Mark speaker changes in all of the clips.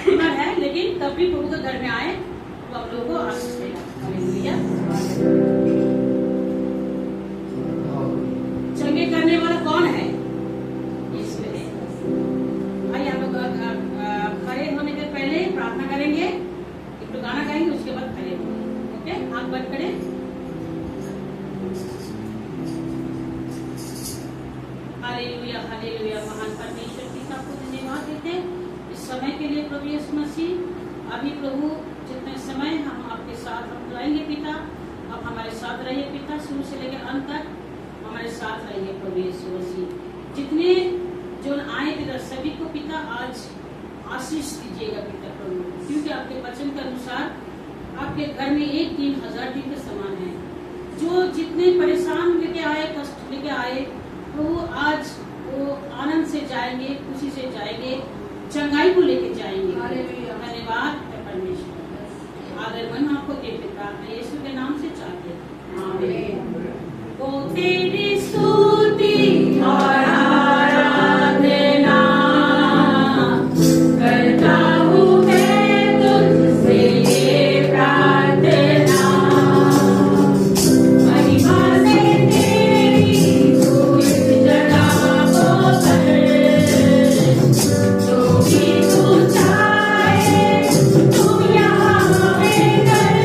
Speaker 1: बीमार है, लेकिन तब भी प्रभु के घर में आए तो आप लोगों को आशीष देगा। हालेलुया। चंगे करने वाला कौन है? यीशु है। भाई हम लोग खड़े होने के पहले प्रार्थना करेंगे, एक तो गाना गाएंगे, उसके बाद खड़े होंगे। ओके, आंख बंद करें। Hallelujah, hallelujah. महान परमेश्वर पिता को धन्यवाद देते हैं इस समय के लिए प्रभु यीशु मसीह। अभी प्रभु जितने समय हम आपके साथ हम जाएंगे पिता, आप हमारे साथ रहिए पिता, शुरू से लेकर अंत तक हमारे साथ रहिए प्रभु यीशु मसीह। जितने जो आए पिता सभी को पिता आज आशीष दीजिएगा पिता प्रभु, क्योंकि आपके वचन के अनुसार आपके घर में एक दिन 1000 दिन के समान है। जो जितने परेशान लेके आए, कष्ट लेके आए प्रभु, आज वो आनंद से जाएंगे, खुशी से जाएंगे, चंगाई को लेके जाएंगे। धन्यवाद है परमेश्वर। आदर मन आपको देते प्रार्थना यीशु के नाम से चाहते हैं, आमीन। वो तेरी स्तुति और आराधना करता हूँ मैं तुझसे ये प्रार्थना, महिमा से तेरी तू इस जगह को कर, जो भी तू चाहे तू यहाँ में कर।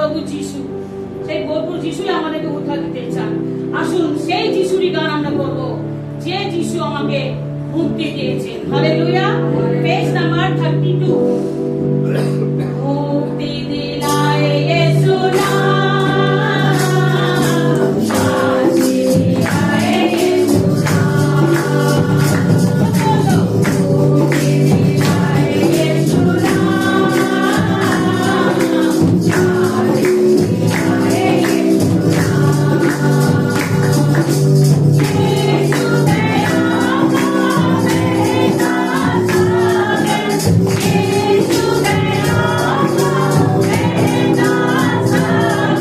Speaker 1: প্রভু যিশু, সেই প্রভু যিশুই আমাদেরকে উদ্ধার দিতে চান। আসুন সেই যিশুরই গান আমরা করবো, যে যিশু আমাকে মুক্তি দিয়েছেন। হালেলুয়া। Page number 32। মুক্তি দিলায় ইয়েশু নাম, শান্তি দিলায় ইয়েশু নাম, মুক্তি দিলায় ইয়েশু নাম, শান্তি দিলায় ইয়েশু নাম। ইয়েশু দয়া করে না সাগর, ইয়েশু দয়া করে না সাগর।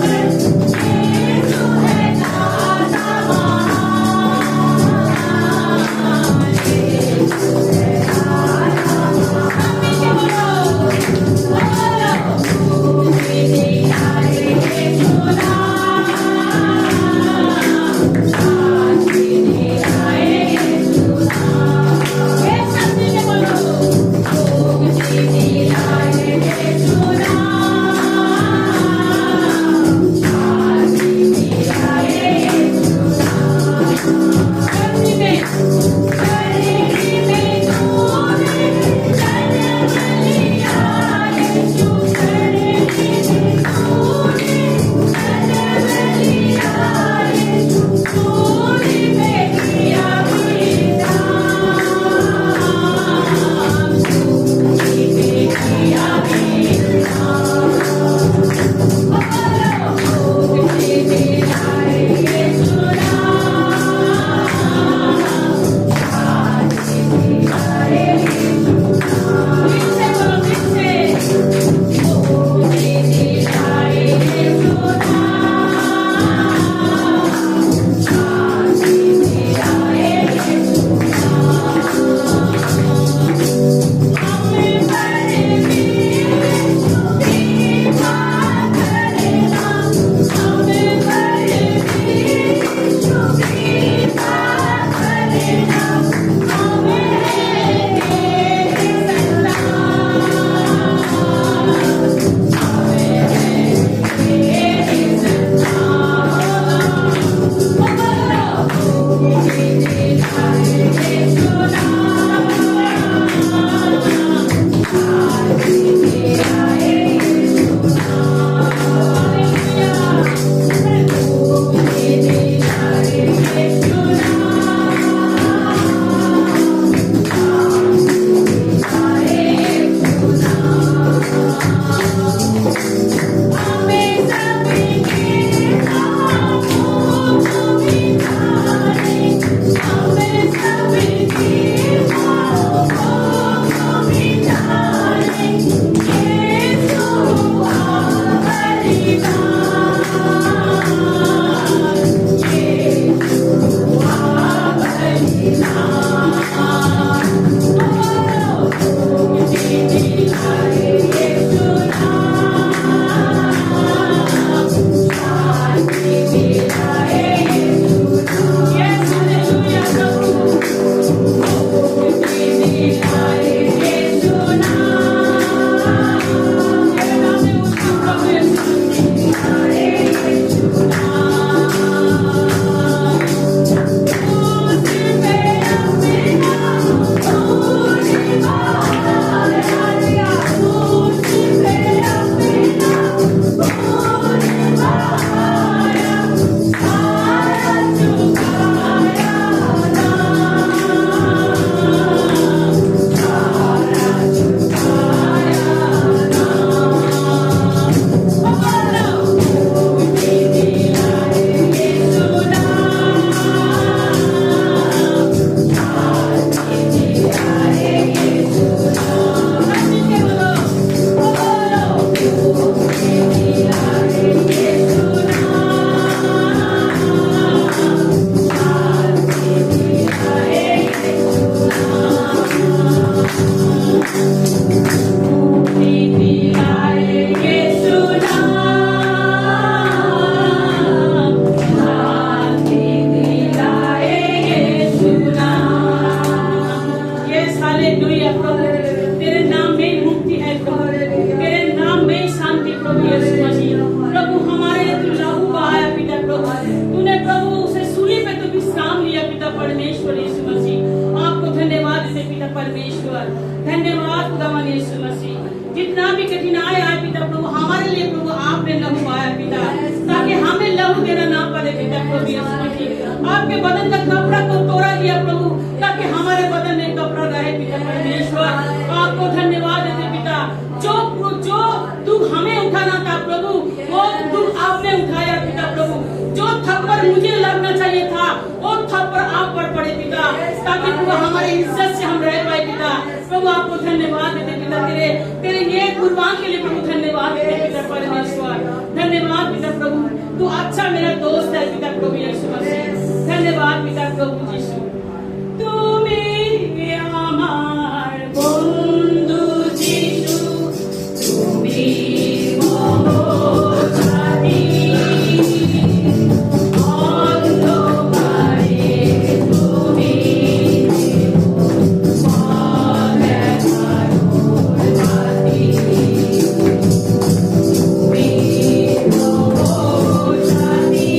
Speaker 1: परमेश्वर। धन्यवाद खुदावन यीशु मसीह। जितना भी कठिनाई आए पिता प्रभु हमारे लिए प्रभु आपने लहू आया पिता, ताकि हमें लहू देना ना पड़े पिता प्रभु यीशु मसीह। आपके बदन का कपड़ा को तोड़ा दिया प्रभु, ताकि हमारे बदन में कपड़ा रहे पिता परमेश्वर। आपको धन्यवाद देते पिता। जो दुख हमें उठाना था प्रभु, वो दुख आपने उठाया पिता प्रभु। जो थप्पड़ मुझे लगना चाहिए था, वो थप्पड़ आप पर पड़े पिता, ताकि प्रभु हमारी इज्जत से हम रह पाए पिता प्रभु। आपको धन्यवाद देते पिता, तेरे ये कुर्बान के लिए प्रभु धन्यवाद देते पिता परमेश्वर। धन्यवाद पिता प्रभु, तू अच्छा मेरा दोस्त है पिता प्रभु यीशु मसीह। धन्यवाद पिता प्रभु यीशु। তুমি আমার বন্ধু যিশু, তুমি মহোৎসাহী, অন্ধকারে তুমি পথ দেখানো সাথী। তুমি মহোৎসাহী,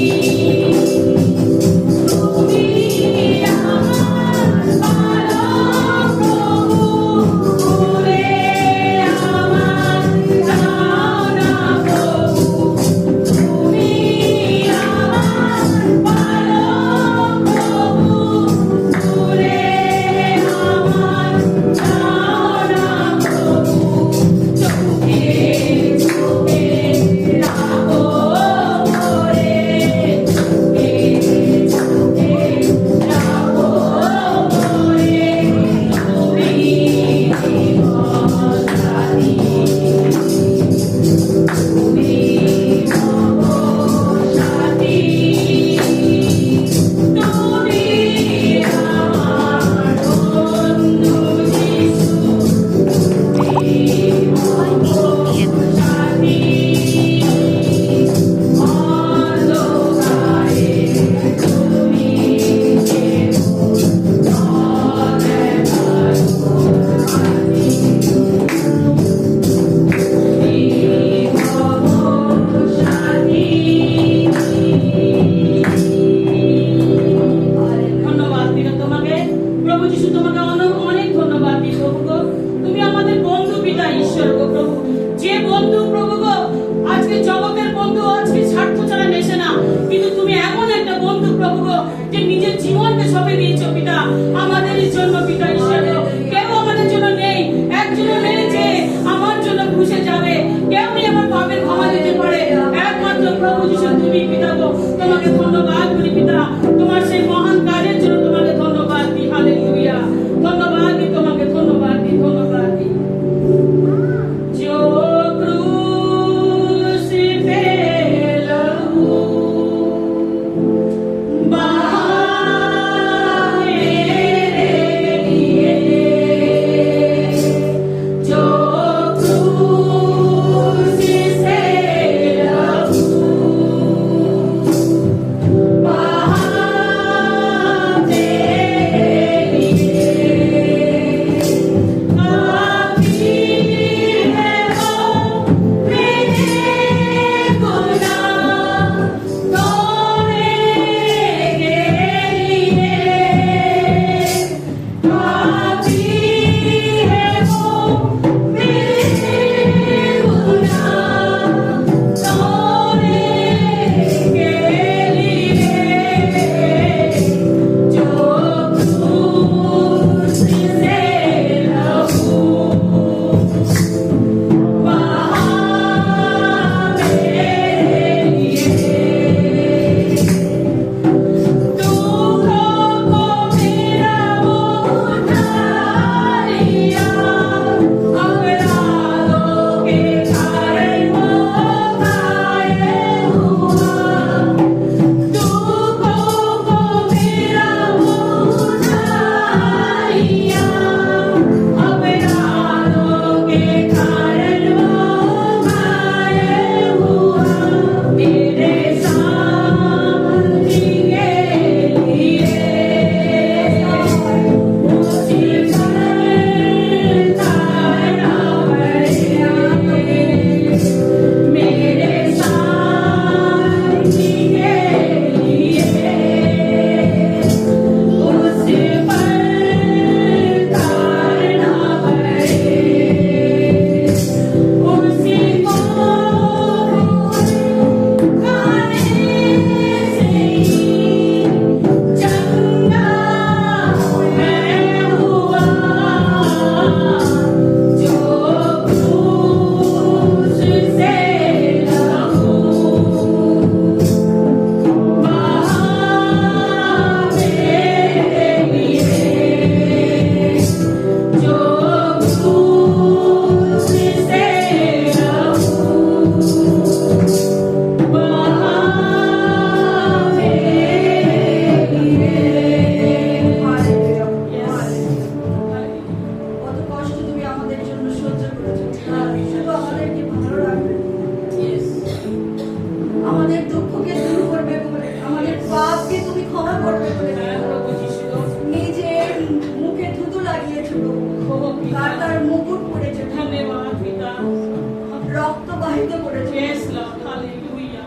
Speaker 2: যুদ্ধ করেছে।
Speaker 1: Yes, Lord. Hallelujah.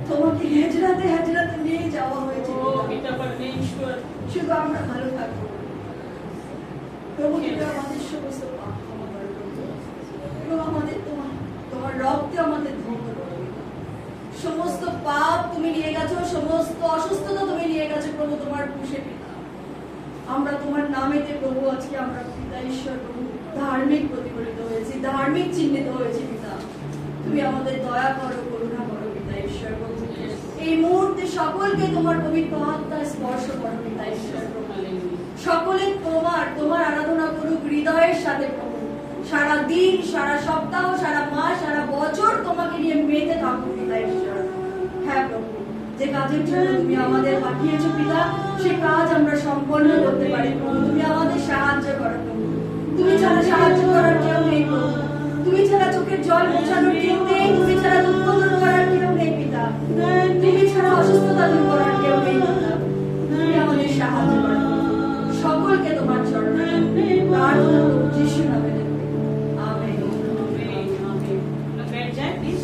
Speaker 2: তোমাকে হেজরাতে হেজরাতে নিয়ে যাওয়া হয়েছে।
Speaker 1: Oh, পিতা পরমেশ্বর।
Speaker 2: শুধু আমরা ভালো থাকবো। প্রভু তুমি আমাদের সমস্ত পাপ ক্ষমা করো প্রভু। এবং আমাদের তোমার রক্তে আমাদের ধন্য করো। সমস্ত পাপ তুমি নিয়ে গেছো, সমস্ত অসুস্থতা তুমি নিয়ে গেছো প্রভু তোমার ক্রুশে পিতা। আমরা তোমার নামেতে প্রভু আজকে আমরা পিতা ঈশ্বর প্রভু ধার্মিক প্রতিফলিত হয়েছি, ধার্মিক চিহ্নিত হয়েছি পিতা। তুমি আমাদের দয়া করো, করুণা করো পিতা ঈশ্বর প্রভু। এই মুহূর্তে সকলকে তোমার পবিত্র আত্মায় স্পর্শ করো পিতা ঈশ্বর প্রভু। সকলে তোমার আরাধনা করুক হৃদয়ের সাথে প্রভু। সারা দিন, সারা সপ্তাহ, সারা মাস, সারা বছর তোমাকে নিয়ে মেতে থাকুক পিতা ঈশ্বর। হ্যাঁ প্রভু, যে কাজের জন্য তুমি আমাদের পাঠিয়েছো পিতা, সে কাজ আমরা সম্পন্ন করতে পারি প্রভু। তুমি আমাদের সাহায্য করো প্রভু। তুমি ছাড়া সাহায্য করার কেউ নেই প্রভু। তুমি ছাড়া চোখের জল মোছানোর কেউ নেই। তুমি ছাড়া দুঃখ দূর করার কেউ নেই পিতা। তুমি ছাড়া অসুস্থতা দূর করার কেউ নেই পিতা। তুমি আমাদের সাহায্য করো। সকলকে তোমার চরণে প্রার্থনা করব যিশু নামে। আমেন।
Speaker 1: बैठ जाए प्लीज।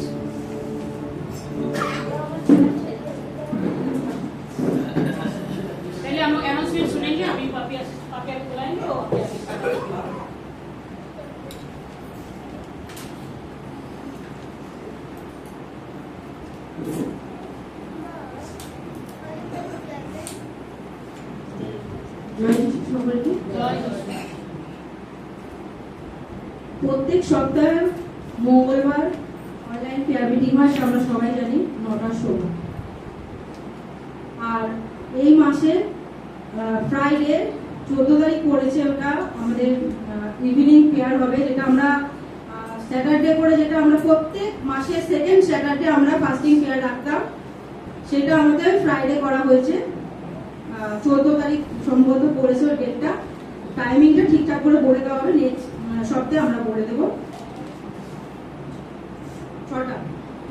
Speaker 1: पहले हम लोग अनाउंसमेंट सुनेंगे, अभी पापिया को बुलाएंगे और फिर अभी स्टार्ट करेंगे।
Speaker 3: প্রত্যেক সপ্তাহে মঙ্গলবার অনলাইন প্রেয়ার মিটিং হয়, আমরা সবাই জানি 9টার সময়। আর এই মাসে ফ্রাইডে 14 তারিখ পড়েছে, ওটা আমাদের ইভিনিং প্রেয়ার হবে, যেটা আমরা স্যাটারডে করে, যেটা আমরা প্রত্যেক মাসের সেকেন্ড স্যাটারডে আমরা ফাস্টিং প্রেয়ার রাখতাম, সেটা আমাদের ফ্রাইডে করা হয়েছে। 14 তারিখ সম্ভবত পড়েছে ওই ডেটটা। টাইমিংটা ঠিকঠাক করে বলে দেওয়া হবে, নেক্সট সপ্তাহে আমরা বলে দেবো। 6টা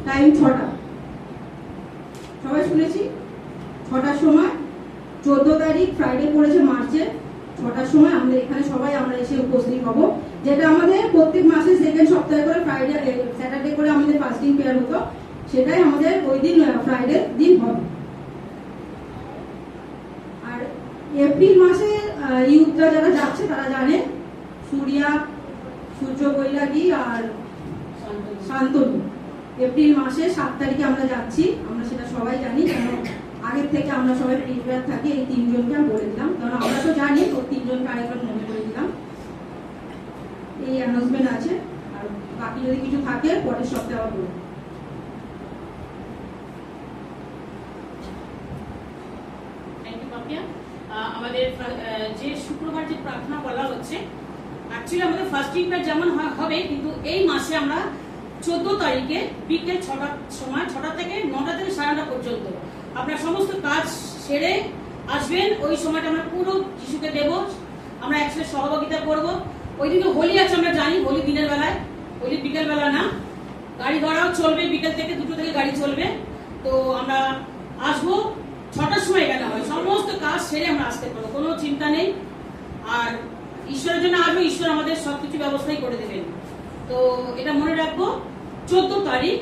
Speaker 3: টাইম, 6টা সবাই শুনেছি। 6টার সময় 14 তারিখ ফ্রাইডে পড়েছে মার্চে, 6টার সময় আমরা এখানে সবাই আমরা এসে উপস্থিত হব। যেটা আমাদের প্রত্যেক মাসে সেকেন্ড সপ্তাহে করে ফ্রাইডে স্যাটারডে করে আমাদের ফাস্টিং প্রেয়ার হতো, সেটাই আমাদের ওই দিন ফ্রাইডে দিন হবে। আর এপ্রিল মাসে ইউথরা যারা যাচ্ছে তারা জানে, সূর্যা, সূর্য বৈরাগী আর শান্তনু এপ্রিল মাসে 7 তারিখে আমরা যাচ্ছি। আমরা সেটা সবাই জানি, কেন আগের থেকে আমরা সবাই প্রিপেয়ার থাকি। এই 3 জনকে আমি বলে দিলাম, কারণ আমরা তো জানি, তো 3 জনকে আরেকবার মনে করে দিলাম। এই অ্যানাউন্সমেন্ট আছে, আর বাকি যদি কিছু থাকে পরের সপ্তাহে আবার বলবো।
Speaker 1: আমাদের যে শুক্রবার যে প্রার্থনা বলা হচ্ছে, অ্যাকচুয়ালি আমাদের ফাস্টিংটা যেমন হবে, কিন্তু এই মাসে আমরা 14 তারিখে বিকেল 6টার সময়, 6টা থেকে 9টা থেকে 9:30 পর্যন্ত আপনার সমস্ত কাজ সেরে আসবেন। ওই সময়টা আমরা পুরো যিশুকে দেব, আমরা একসাথে সহভাগিতা করব। ওই দিকে হোলি আছে, আমরা জানি, হোলি দিনের বেলায়, হোলি বিকেল বেলা না। গাড়ি ঘোড়াও চলবে, বিকেল থেকে 2টো থেকে গাড়ি চলবে। তো আমরা আসবো 6টার সময়, এখানে হয় সমস্ত কাজ সেরে আমরা আসতে পারবো, কোনো চিন্তা নেই। আর ঈশ্বরের জন্য আসবো, ঈশ্বর আমাদের সবকিছু ব্যবস্থাই করে দেবেন। তো এটা মনে রাখবো, 14 তারিখ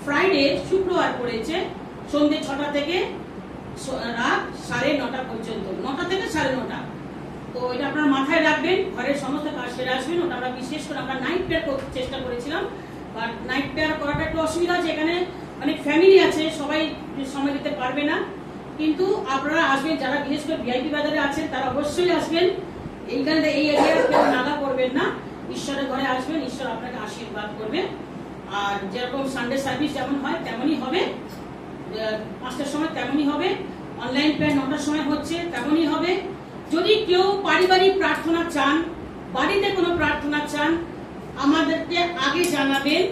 Speaker 1: ফ্রাইডে, শুক্রবার পড়েছে, সন্ধ্যে 6টা থেকে রাত 9:30 পর্যন্ত, 9টা থেকে 9:30। তো এটা আপনারা মাথায় রাখবেন, ঘরের সমস্ত কাজ সেরে আসবেন। ওটা আমরা বিশেষ করে আমরা নাইট প্রেয়ার করতে চেষ্টা করেছিলাম, বাট নাইট প্রেয়ার করাটা একটু অসুবিধা আছে, এখানে অনেক ফ্যামিলি আছে, সবাই সময় দিতে পারবে না। কিন্তু আপনারা আসবেন, যারা বিশেষ করে ভিআইপি বাজারে আছেন তারা অবশ্যই আসবেন। এইখানে এই এরিয়ায় কেউ নাগা করবেন না, ঈশ্বরের ঘরে আসবেন, ঈশ্বর আপনাকে আশীর্বাদ করবে। আর যেরকম সানডে সার্ভিস যেমন হয় তেমনই হবে, 5টার সময় তেমনই হবে। অনলাইন প্রেয়ার 9টার সময় হচ্ছে, তেমনই হবে। যদি কেউ পারিবারিক প্রার্থনা চান, বাড়িতে কোনো প্রার্থনা চান, আমাদেরকে আগে জানাবেন,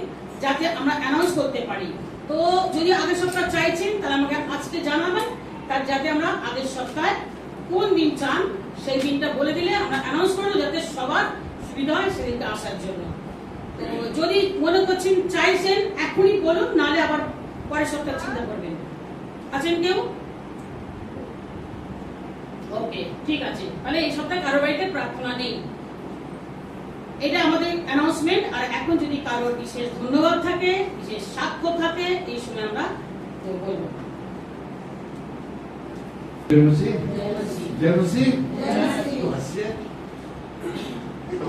Speaker 1: যাতে আমরা অ্যানাউন্স করতে পারি। তো যদি আগের সপ্তাহ চাইছেন, তাহলে আমাকে আজকে জানাবেন, তার যাতে আমরা আগের সপ্তাহে কোন দিন চান সেই দিনটা বলে দিলে আমরা অ্যানাউন্স করবো, যাতে সবার সুবিধা হয় সেদিনটা আসার জন্য। তো যদি মনে করছেন চাইছেন, এখনই বলুন, নাহলে আবার পরের সপ্তাহ চিন্তা করবেন। আছেন কেউ? ওকে, ঠিক আছে। তাহলে এই সপ্তাহে কারো বাড়িতে প্রার্থনা নেই। এটা আমাদের অ্যানাউন্সমেন্ট। আর এখন যদি কারোর বিশেষ ধন্যবাদ থাকে, বিশেষ সাক্ষ্য থাকে, এই সময় আমরা বলবো।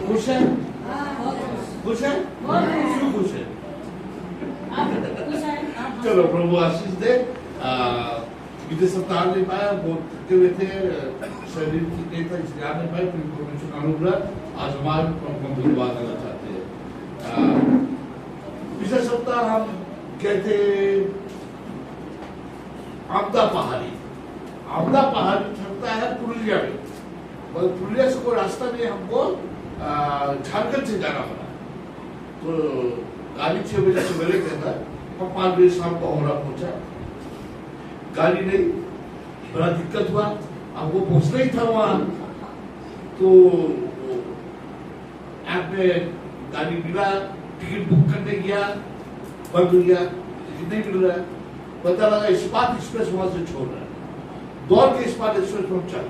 Speaker 4: खुश है? खुश है? क्यों खुश है? चलो प्रभु आशीष दे। विदेश सप्ताह नहीं पाया, बहुत थके हुए थे, शरीर ठीक नहीं था, इसलिए आ नहीं पाए। परमेश्वर का अनुग्रह आज हमारे प्रभु को धन्यवाद देना चाहते हैं। पिछले सप्ताह हम गए थे आमदा पहाड़ी। आमदा पहाड़ी चलता है पुरुलिया में, और पुरुलिया से कोई रास्ता नहीं, हमको झारखंड से जाना पड़ा। तो गाड़ी 6 बजे सवेरे गया था, हम 5 बजे शाम को होरा पहुंचा। गाड़ी नहीं, बड़ा दिक्कत हुआ, हमको पहुंचना ही था वहां। तो ऐप में गाड़ी मिला, टिकट बुक करने गया, बंद हो गया, टिकट नहीं मिल रहा है। पता लगा इस्पात एक्सप्रेस वहां से छोड़ रहा है, दौड़ के इस्पात एक्सप्रेस पहुंचा,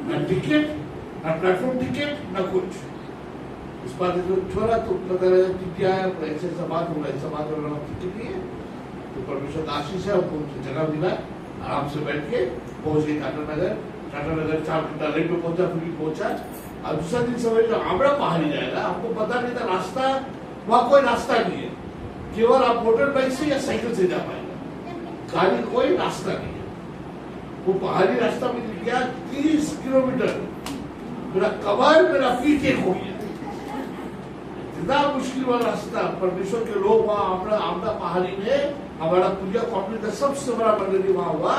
Speaker 4: न टिकट, न प्लेटफॉर्म टिकट, न कुछ। इस्पात एक्सप्रेस छोड़ा तो पता लगा टिकट आया, ऐसा बात हो रहा है, ऐसा बात हो रहा है, टिकट नहीं है। तो परमेश्वर का आशीष है, उनको जगह मिला, आराम से बैठ के पहुंच गए टाटानगर। टाटानगर 4 घंटा लेट में पहुंचा, फिर पहुंचा। और दूसरा दिन सवेरे जो आमड़ा पहाड़ी जाएगा, हमको पता नहीं था रास्ता, वहां कोई रास्ता नहीं है, केवल आप मोटर बाइक से या साइकिल से जा पाएगा, गाड़ी कोई रास्ता नहीं है। वो पहाड़ी रास्ता में गया 30 किलोमीटर, मेरा कमर, मेरा पीठ एक हो गया, इतना मुश्किल वाला रास्ता। परमेश्वर के लोग वहां आमदा पहाड़ी में, हमारा पूजा कॉम्प्लेक्स का सबसे बड़ा मंदिर वहां हुआ,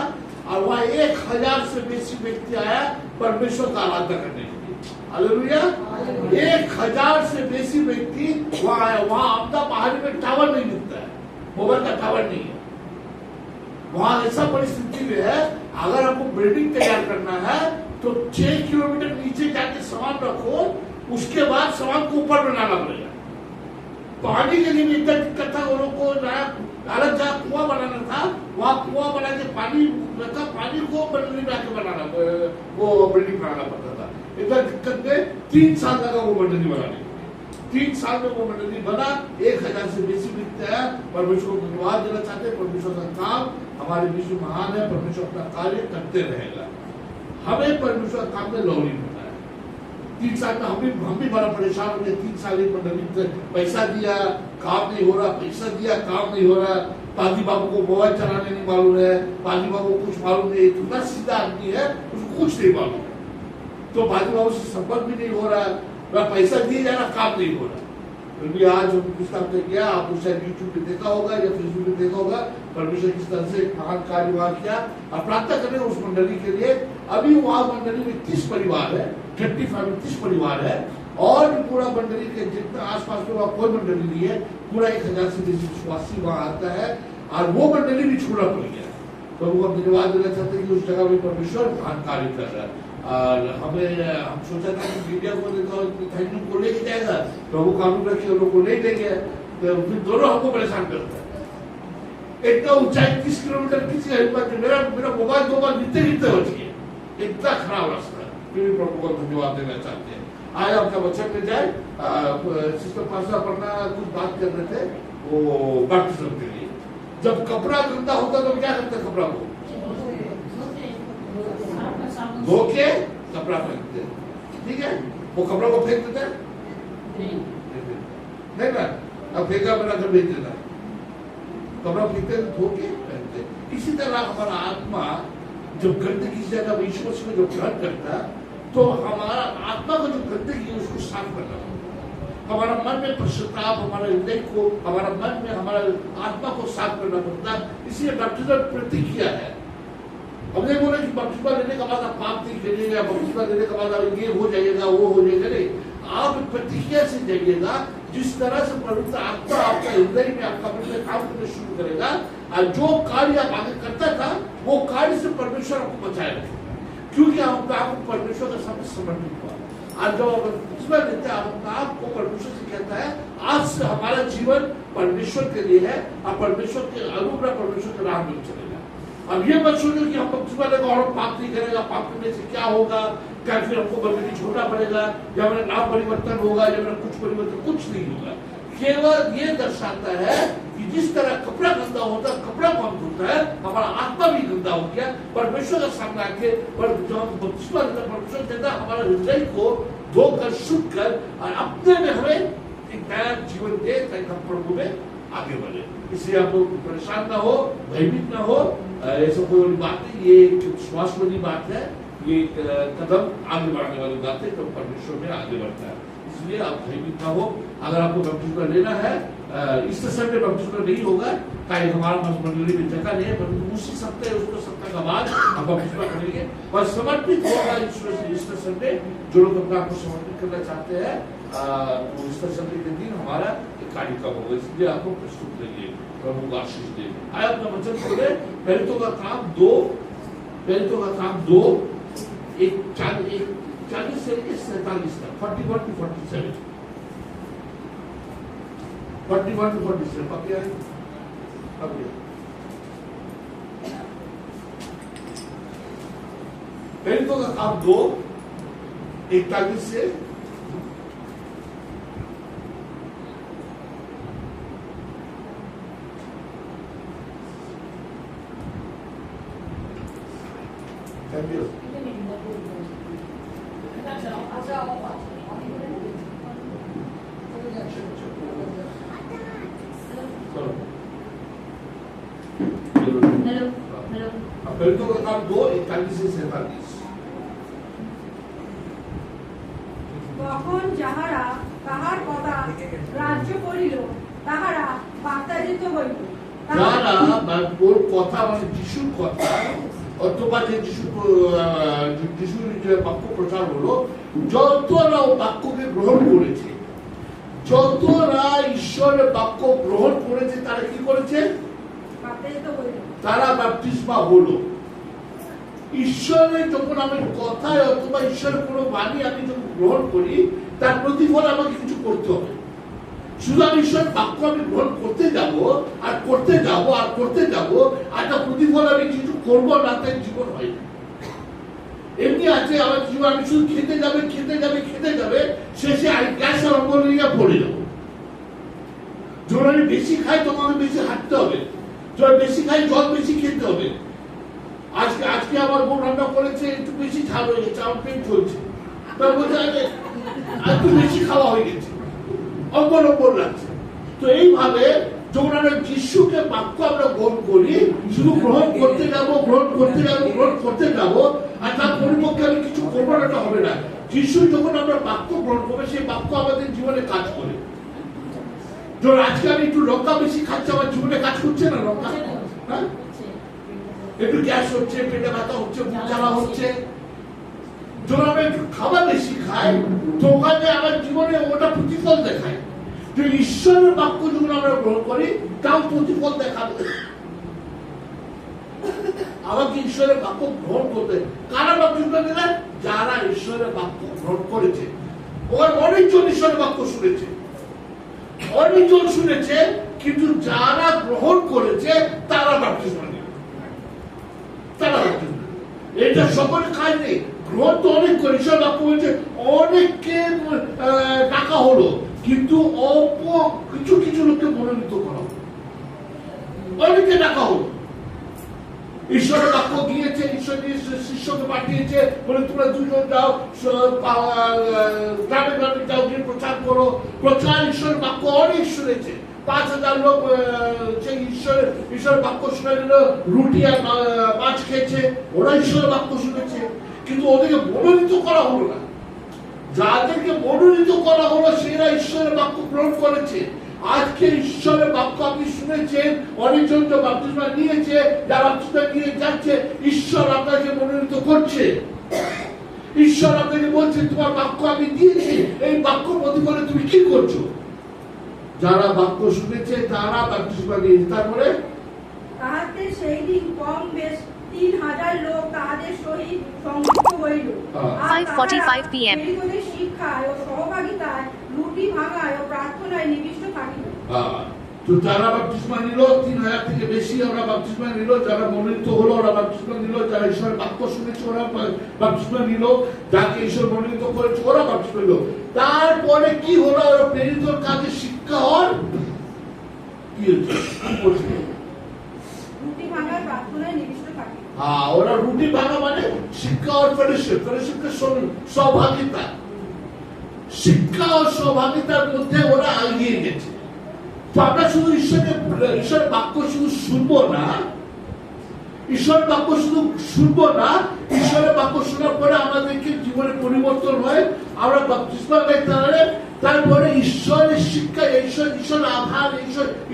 Speaker 4: और वहां 1000 से बेसी व्यक्ति आया परमेश्वर का आराधना करने के लिए। हालेलुया। 1000 से बेसी व्यक्ति वहां आया। वहां आमदा पहाड़ी में टावर नहीं मिलता है, मोबाइल का टावर नहीं है। वहां ऐसा परिस्थिति में है, अगर आपको बिल्डिंग तैयार करना है तो 6 किलोमीटर नीचे जाके सामान रखो, उसके बाद सामान को ऊपर बनाना पड़ेगा। पानी के लिए भी इतना दिक्कत था, वो लोग को अलग जगह कुआं बनाना था, वहां कुआं बना के पानी रखा, पानी को मंडली में आके बनाना, वो बिल्डिंग बनाना पड़ता था। इतना दिक्कत में 3 साल लगा वो मंडली बनाने। 3 साल में वो मंडली बना, 1000 से बेसी व्यक्ति आया। परमेश्वर को धन्यवाद देना चाहते हैं। परमेश्वर का काम हमारे बीच में महान है, परमेश्वर अपना कार्य करते रहेगा। हमें परमेश्वर काम में लौरी होना है। 3 साल में हम भी बड़ा परेशान हो गए। 3 साल एक मंडली पैसा दिया, काम नहीं हो रहा, पैसा दिया, काम नहीं हो रहा। पाजी बाबू को मोबाइल चलाने नहीं मालूम है, पाजी बाबू को कुछ मालूम नहीं, इतना सीधा आदमी है, उसको कुछ नहीं मालूम है। तो पाजी बाबू से संपर्क भी नहीं हो रहा, पैसा दिए जा रहा, काम नहीं हो रहा। फिर भी आज किस तरह से किया, आपको शायद यूट्यूब पे देखा होगा या फेसबुक पे देखा होगा, परमेश्वर किस तरह से महान कार्य वहां किया। और प्रार्थना करें उस मंडली के लिए। अभी वहां मंडली में 30 परिवार है, 30 परिवार है, और पूरा मंडली के जितना आसपास में वहां कोई मंडली नहीं है, पूरा 1000 से बेसी विश्वासी वहां आता है, और वो मंडली भी छूना पड़ गया। तो वो धन्यवाद देना चाहते हैं कि उस जगह में परमेश्वर महान कार्य कर रहा है। और हम सोचा था कि मीडिया को थैंक यू को लेके जाएगा, प्रभु कानून रखे लोग को नहीं लेंगे, तो फिर दोनों हमको परेशान करता है। इतना ऊंचाई 30 किलोमीटर किसी हिम्मत, मेरा मोबाइल 2 बार गिरते बच गया, इतना खराब रास्ता। फिर भी प्रभु को धन्यवाद देना चाहते हैं। आए आपका वचन में जाए। सिस्टर पासा पढ़ना कुछ बात कर रहे थे वो बैप्टिज्म के लिए। जब कपड़ा गंदा होता तो क्या करते कपड़ा को धो के कपड़ा फेंकते, ठीक है, वो कपड़ा को फेंक देते नहीं ना, अब फेंका मेरा घर भेज देता, कपड़ा फेंकते धो के फेंकते। इसी तरह हमारा आत्मा जब गंदगी से ज्यादा विश्वास में जो ग्रहण करता, तो हमारा आत्मा को जो गंदगी है उसको साफ करना पड़ता। हमारा मन में पश्चाताप, हमारे हृदय को, हमारा मन में हमारा आत्मा को साफ करना पड़ता। इसलिए बैप्टिज्म प्रतिक्रिया है। हम नहीं बोले कि बपतिस्मा लेने के बाद आप पाप नहीं करिएगा, बपतिस्मा लेने के बाद आप ये हो जाइएगा, वो हो जाएगा, नहीं। आप प्रतिक्रिया से जाइएगा, जिस तरह से पवित्र आत्मा आपका हृदय में आपका मन में काम करना शुरू करेगा, और जो कार्य आप आगे करता था वो कार्य से परमेश्वर आपको बचाए रखेगा, क्योंकि आपको परमेश्वर का सामने समर्पित हुआ। और जब आप बपतिस्मा लेते हैं, आपको परमेश्वर से कहता है आज से हमारा जीवन परमेश्वर के लिए है, और परमेश्वर के अनुग्रह, परमेश्वर के राह में चलेगा। अब ये मत सोचो कि हम बपतिस्मा लेगा और पाप नहीं करेगा, पाप करने से क्या होगा, क्या फिर हमको बल्कि छोटा पड़ेगा, या मेरा नाम परिवर्तन होगा, या मेरा कुछ परिवर्तन, कुछ नहीं होगा। केवल ये दर्शाता है कि जिस तरह कपड़ा गंदा होता है, कपड़ा कौन धोता है, हमारा आत्मा भी गंदा हो गया। परमेश्वर का सामने आके जो हम बपतिस्मा लेते हैं, परमेश्वर कहता है हमारे हृदय को धोकर शुद्ध कर और अपने में हमें एक नया जीवन दे, ताकि हम प्रभु में आगे बढ़े। इसलिए आप लोग परेशान ना हो, भयभीत ना हो, ऐसा कोई बड़ी बात नहीं, ये एक विश्वास वाली बात है, ये एक कदम आगे बढ़ने वाली बात है, तो परमेश्वर में आगे बढ़ता है। इसलिए आप भयभीत ना हो। अगर आपको बपतिस्मा लेना है, इस संडे बपतिस्मा नहीं होगा, ताकि हमारा मंडली में जगह नहीं है, परंतु उसी सप्ताह उसको सप्ताह का बाद हम बपतिस्मा करेंगे और समर्पित होगा ईस्टर संडे। जो लोग अपने आप को समर्पित करना चाहते हैं, ईस्टर संडे के दिन हमारा एक कार्यक्रम होगा, इसलिए आपको प्रस्तुत रहिए। प्रभु को आशीष दे। आए अपना वचन खोले, पहले का काम 2, एक 40 से 47 तक, 41 to 47, 41 to 47 पक्के आए? पक्के। पहले का काम 2, 41 से पहले का काम 2, 41 से 47।
Speaker 3: তখন যাহারা তাহার কথা গ্রাহ্য করিল তাহারা বাপ্তাজিত হইল।
Speaker 4: যারা ওর কথা মানে যিশুর কথা অথবা যে যিশুর যে বাক্য প্রচার হলো, যতরা বাক্যকে গ্রহণ করেছে, যতরা ঈশ্বরের বাক্য গ্রহণ করেছে, তারা কি করেছে?
Speaker 3: বাপ্তাজিত হইল।
Speaker 4: তারা বাপ্তিস্মা হলো। ঈশ্বরের যখন আমি কথায় অথবা ঈশ্বরের কোনো বাণী আমি যখন গ্রহণ করি, তার প্রতিফল আমাকে কিছু করতে হবে। শুধু আমি ঈশ্বরের বাক্য আমি গ্রহণ করতে যাব আর করতে যাব আর করতে যাব, আর তার প্রতিফল আমি কিছু করবো না, তাই জীবন হয় না। এমনি আছে আমার জীবন, আমি শুধু খেতে যাবে, শেষে গ্যাস আর অম্বলিয়া পড়ে যাবো। যখন আমি বেশি খাই তখন আমি বেশি হাঁটতে হবে, যখন বেশি খাই জল বেশি খেতে হবে। আজকে আমার বোন রান্না করেছে, একটু বেশি ঝাল হয়ে গেছে, আমার পেট চলছে, একটু বেশি খাওয়া হয়ে গেছে, অম্বল লাগছে। তো এইভাবে যখন আমরা যিশুকে বাক্য আমরা গ্রহণ করি, শুধু গ্রহণ করতে যাবো আর তার পরিপক্ষে আমি কিছু করবো না, হবে না। যিশু যখন আমরা বাক্য গ্রহণ করবো, সেই বাক্য আমাদের জীবনে কাজ করে। যখন আজকে আমি একটু লঙ্কা বেশি খাচ্ছি, আমার জীবনে কাজ করছে না লঙ্কা? হ্যাঁ, একটু গ্যাস হচ্ছে, পেটে ব্যথা হচ্ছে, বুক জ্বালা হচ্ছে। যখন আমি একটু খাবার বেশি খাই, তো ওখানে আমার জীবনে ওটা প্রতিফল দেখায়। যে ঈশ্বরের বাক্য যখন আমরা গ্রহণ করি, তাও প্রতিফল দেখাবে। আমাকে ঈশ্বরের বাক্য গ্রহণ করতে কারা বাপ্তিস্মা দিলেন? যারা ঈশ্বরের বাক্য গ্রহণ করেছে। ওর অনেকজন ঈশ্বরের বাক্য শুনেছে, অনেকজন শুনেছে, কিন্তু যারা গ্রহণ করেছে তারা বাপ্তিস্মা দিলেন, তারা বাপ্তিস্মা। এটা সকলের কাজ নেই। গ্রহণ তো অনেক করে, ঈশ্বর বাক্য বলছে অনেককে টাকা হলো, কিন্তু অল্প কিছু লোককে মনোনীত করা হলো, অনেকে টাকা হলো। ঈশ্বরের বাক্য গিয়েছে, ঈশ্বর শিষ্যকে পাঠিয়েছে, বলে তোমরা 2 জন যাও, গ্রামে যাও, গিয়ে প্রচার করো। প্রচার ঈশ্বরের বাক্য অনেক শুনেছে। 5000 লোক সেই ঈশ্বরের বাক্য শুনে গেল, রুটি আর মাছ খেয়েছে, ওরা ঈশ্বরের বাক্য শুনেছে, কিন্তু ওদেরকে মনোনীত করা হলো না। যাদেরকে মনোনীত করা হলো, সেরা ঈশ্বরের বাক্য গ্রহণ করেছে। আজকে ঈশ্বরের বাক্য আপনি শুনেছেন, অনেকজন তো বাপ্তিস্মা নিয়েছে, যারা বাপ্তিস্মা নিয়ে যাচ্ছে, ঈশ্বর আপনাকে মনোনীত করছে। ঈশ্বর আপনাকে বলছে তোমার বাক্য আমি দিয়েছি, এই বাক্য প্রতিফলে তুমি কি করছো? যারা বাক্য শুনেছে তারা বাপ্তিস্মা নিয়েছে। তারপরে
Speaker 3: তাহাতে সেই দিন কম বেশ 3000 লোক তাহাদের সহিত সংযুক্ত হইল।
Speaker 5: 5:45 PM
Speaker 3: শিক্ষায় ও সহভাগিতায়, রুটি ভাঙায় ও প্রার্থনায় নিবিষ্ট থাকিল।
Speaker 4: তো যারা বাপ্তিস্মা নিল 3000 থেকে বেশি ওরা বাপ্তিস্মা নিল, যারা মনোনীত হলো ওরা বাপ্তিস্মা নিল, যারা ঈশ্বরের বাক্য শুনেছে ওরা বাপ্তিস্মা নিল, যাকে ঈশ্বর মনোনীত করেছে ওরা বাপ্তিস্মা নিল। তারপরে কি হলো? ওরা প্রেরিতর কাজে শিক্ষা হওয়ার কি হচ্ছে?
Speaker 3: রুটি ভাঙার প্রার্থনায় নিবিষ্ট থাকে।
Speaker 4: হ্যাঁ, ওরা রুটি ভাঙা মানে শিক্ষা আর ফেলোশিপ, ফেলোশিপকে সহভাগিতা, শিক্ষা ও সহভাগিতার মধ্যে ওরা এগিয়ে গেছে। তো আমরা শুধু ঈশ্বরের বাক্য শুধু শুনবো না, ঈশ্বরের বাক্য শুধু শুনবো না, ঈশ্বরের বাক্য শোনার পরে আমাদেরকে জীবনে পরিবর্তন হয়, আমরা বাপ্তিস্মা পাই, তারপরে ঈশ্বরের শিক্ষা, ঈশ্বরের আধার,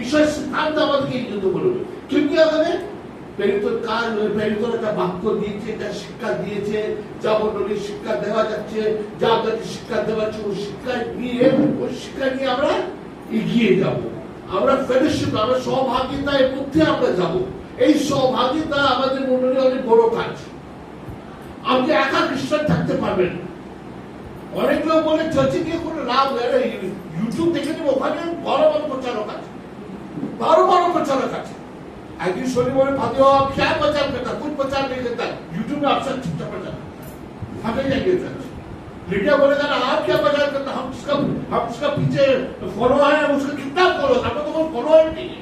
Speaker 4: ঈশ্বরের সিদ্ধান্ত আমাদেরকে এগিয়ে বলবে। কিন্তু আমাদের প্রেরিতর কাজ, প্রেরিতর একটা বাক্য দিয়েছে, একটা শিক্ষা দিয়েছে, যা মন্ডলীর শিক্ষা দেওয়া যাচ্ছে, যা আমাদেরকে শিক্ষা দেওয়া যাচ্ছে, ওই শিক্ষা নিয়ে আমরা এগিয়ে যাব। আমরা ফেলোশিপ, আমরা সহভাগিতার মধ্যে আমরা যাব। এই সহভাগিতা আমাদের মন্ডলী অনেক বড় কাজ। আপনি একা খ্রিস্টান থাকতে পারবেন না। অনেক লোক বলে চার্চে গিয়ে কোনো লাভ হয় না, ইউটিউব দেখে নেব, ওখানে বড় বড় প্রচারক আছে, বড় বড় প্রচারক আছে। একদিন শনি বলে भाभी आप क्या प्रचार करता, कुछ प्रचार नहीं करता, यूट्यूब में आपसे चुपचाप प्रचार हमें जाएंगे चर्च। मीडिया बोलेगा ना आप क्या प्रचार करता, हम उसका पीछे फॉलोअर है, उसका कितना फॉलोअर, आपको तो कोई फॉलोअर नहीं है।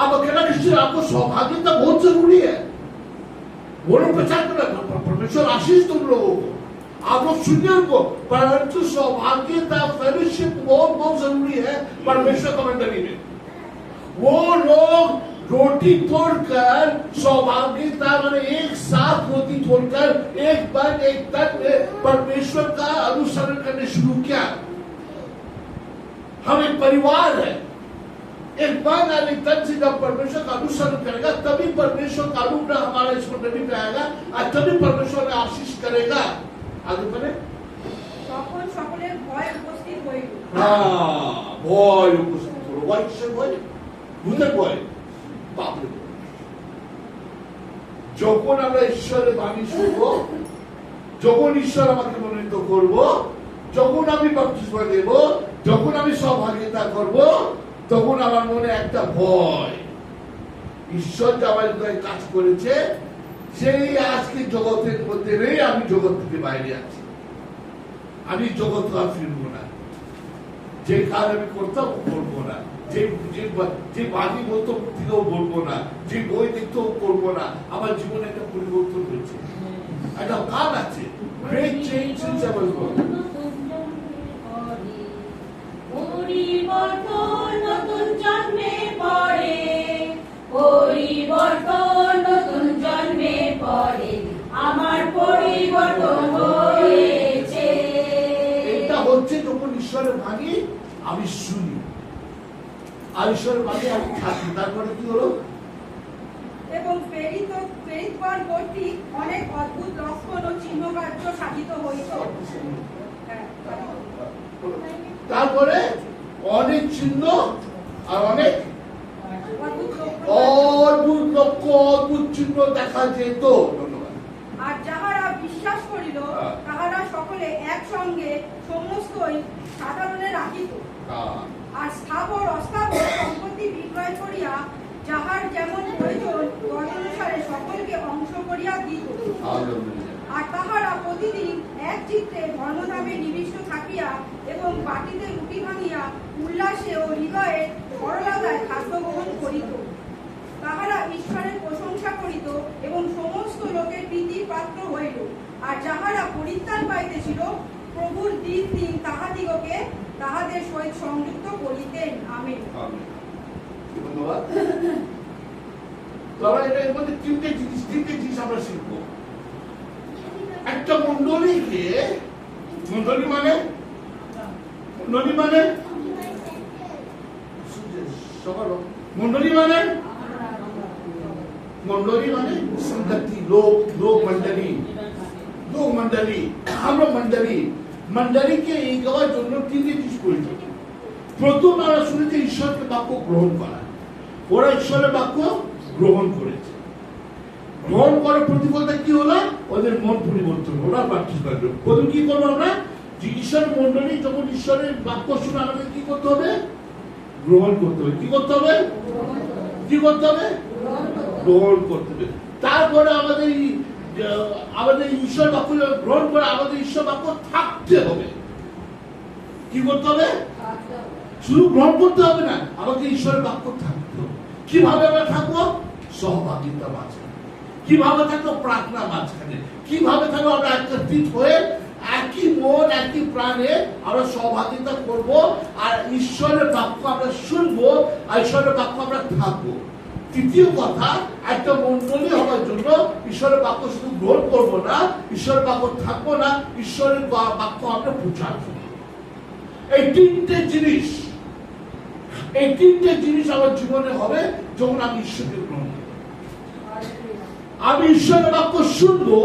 Speaker 4: आप अकेला क्रिश्चियन, आपको सौभाग्यता बहुत जरूरी है। वो लोग प्रचार कर रहे, परमेश्वर आशीष तुम लोगों को, आप लोग सुनिए उनको, परंतु सौभाग्यता फेलोशिप बहुत बहुत जरूरी है परमेश्वर का मंडली में। वो लोग रोटी तोड़कर सौभाग्यता मैंने एक साथ रोटी तोड़कर एक तन परमेश्वर का अनुसरण करने शुरू किया। हम एक परिवार है, एक मन और एक तन से जब परमेश्वर का अनुसरण करेगा तभी परमेश्वर का अनुग्रह हमारे इस मंडली में आएगा और तभी परमेश्वर ने आशीष करेगा। आगे बढ़े।
Speaker 3: তখন সকলের ভয় উপস্থিত হইল।
Speaker 4: हाँ, भय उपस्थित हलो। भय किसের ভয়? ভূতের ভয়, পাপের ভয়। যখন আমরা ঈশ্বরের বাণী শুনবো, যখন ঈশ্বর আমাকে মনোনীত করব, যখন আমি বাপ্তিস্মা দেব, যখন আমি সহভাগিতা করব, তখন আমার মনে একটা ভয়, ঈশ্বর যে আমার হৃদয়ে কাজ করেছে, সেই আজকে জগতের মধ্যে নেই, আমি জগৎ থেকে বাইরে আছি, আমি জগৎ আর ফিরবো না, যে কাজ আমি করতাম করবো না, যে বাণী বলতো থেকেও বলবো না, যে বই দেখতেও করবো না। আমার জীবনে একটা পরিবর্তন হয়েছে, একটা কাজ আছে, গ্রেট চেঞ্জ ইজ অ্যাভেলেবল।
Speaker 1: পরিবর্তন নতুন জন্মে পড়ে, পরিবর্তন নতুন জন্মে পড়ে, আমার পরিবর্তন হয়েছে।
Speaker 4: এটা হচ্ছে যখন ঈশ্বরের বাণী আমি শুনি আর ঈশ্বরের বাণী আমি থাকি, তারপরে কি হলো?
Speaker 3: এবং প্রেরিতগণ কর্তৃক অনেক অদ্ভুত লক্ষণ ও চিহ্ন কার্য সাধিত হইত।
Speaker 4: তারপরে অনেক চিহ্ন আর অনেক অদ্ভুত লক্ষ্য, অদ্ভুত চিহ্ন দেখা যেত। ধন্যবাদ।
Speaker 3: আর যাহারা বিশ্বাস করিল তাহারা সকলে একসঙ্গে সমস্তই সাধারণে রাখিত, আর স্থাবর অস্থাবর সম্পত্তি বিক্রয় করিয়া যাহার যেমন প্রয়োজন তদনুসারে সকলকে অংশ করিয়া দিত। আর তাহারা প্রতিদিন এক চিত্তে ধর্মধামে নিবিষ্ট থাকিয়া এবং বাটিতে রুটি ভাঙিয়া উল্লাসে ও হৃদয়ে সরলতায় খাদ্য গ্রহণ করিত। তাহারা ঈশ্বরের প্রশংসা করিত এবং সমস্ত লোকের প্রীতির পাত্র হইল। আর যাহারা পরিত্রাণ পাইতেছিল প্রভুর দিন দিন তাহাদিগকে তাহাদের সহিত সংযুক্ত করিতেন। আমেন।
Speaker 4: ধন্যবাদ। তাহলে এটা এর মধ্যে তিনটে জিনিস আমরা শিখবো। একটা মন্ডলীকে, মন্ডলী মানে संगति, लोग मंडली, আমরা मंडलीকে এই গাওয়ার জন্য তিনটে জিনিস প্রয়োজন। প্রথম আমরা শুনেছি ঈশ্বরকে বাক্য গ্রহণ করা, ওরা ঈশ্বরের বাক্য গ্রহণ করেছে, গ্রহণ করার প্রতিফলটা কি হলো? ওদের মন পরিবর্তন, ওরা বাপ্তিস্মা পেল। প্রথম কি করবো আমরা? যে ঈশ্বর মন্ডলী যখন ঈশ্বরের বাক্য শুনে আমাদের কি করতে হবে? গ্রহণ করতে হবে। কি করতে হবে? কি করতে হবে? গ্রহণ করতে হবে। তারপরে আমাদের ঈশ্বর বাক্য গ্রহণ করে আমাদের ঈশ্বর বাক্য থাকতে হবে। কি করতে হবে? শুধু গ্রহণ করতে হবে না, আমাকে ঈশ্বরের বাক্য থাকতে হবে। কিভাবে আমরা থাকবো? সহভাগিতা মাঝখানে। কিভাবে থাকবো? প্রার্থনা মাঝখানে। কিভাবে থাকবো? আমরা একত্রিত হয়ে একই মন একই প্রাণে আমরা সহভাগিতা করব, আর ঈশ্বরের বাক্য আমরা শুনবো, আর ঈশ্বরের বাক্য আমরা থাকবো। তৃতীয় কথা, একটা মন্ডলী হওয়ার জন্য ঈশ্বরের বাক্য শুধু গ্রহণ করবো না, ঈশ্বরের বাক্য থাকবো না, ঈশ্বরের বাক্য আমরা প্রচার করবো। এই তিনটে জিনিস আমার জীবনে হবে যখন আমি ঈশ্বরকে গ্রহণ করব। আমি ঈশ্বরের বাক্য শুনবো,